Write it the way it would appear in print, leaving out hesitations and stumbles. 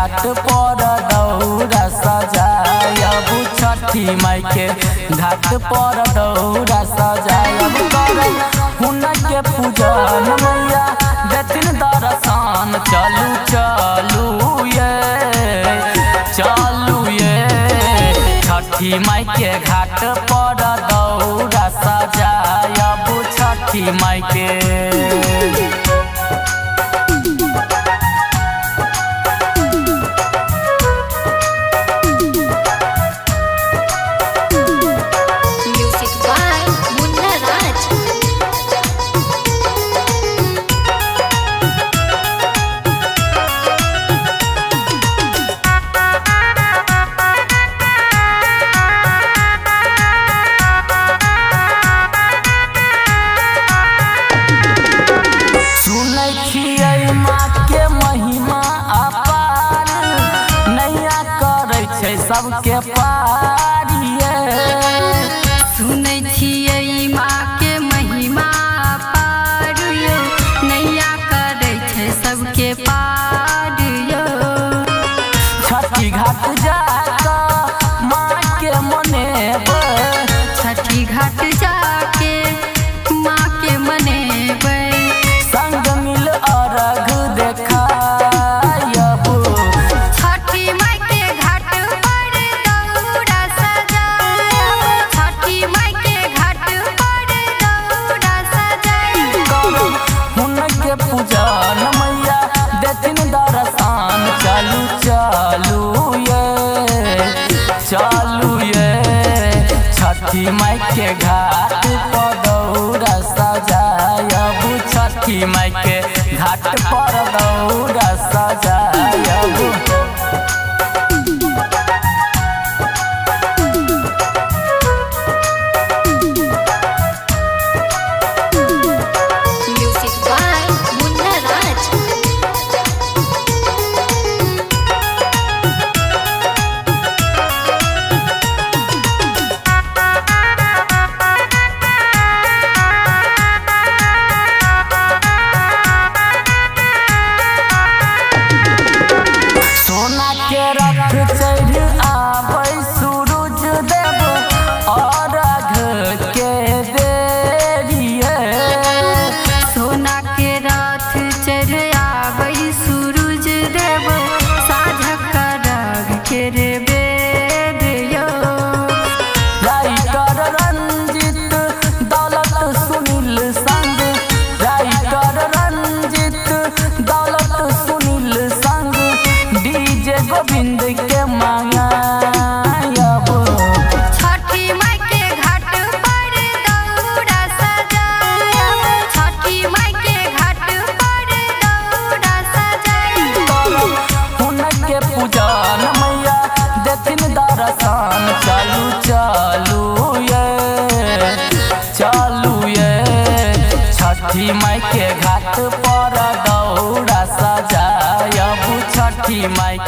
घाट पर दौरा सजायब छठी माई के घाट पर दौरा सजायब करब हुनके पूजन मैया देथिन दर्शन चलू चलू ये छठी माई के घाट पर दौरा सजायब छठी माई के। सबके पारिए सुनै छियै माँ के महिमा पारियो नैया करै छै सबके पारियो। छठी घाट जाकर माँ के मनेबै छठी घाट जाके माँ के मनेबै संग मिल अर्घ देखा पूजन मैया देथिन दर्शन चलू चलू ये छठी माई के घाट पर दौरा सजायब छठी माई के घाट पर दौरा सजायब। चढ़ आबै सूरज देव अर्घ के देरिए सोना के रथ चढ़ आबै सूरज देव साँझक अर्घ के रे बेरियो। राइटर रंजित दौलत सुनील संग राइटर रंजित दौलत सुनील संग डीजे गोविंद के मांगायब छठी माई के घाट पर दौरा सजायब छठी माई के घाट पर दौरा सजायब हुनके पूजन मैया देथिन दर्शन चलू ये छठी माई के घाट पर दौरा सजायब छठी माई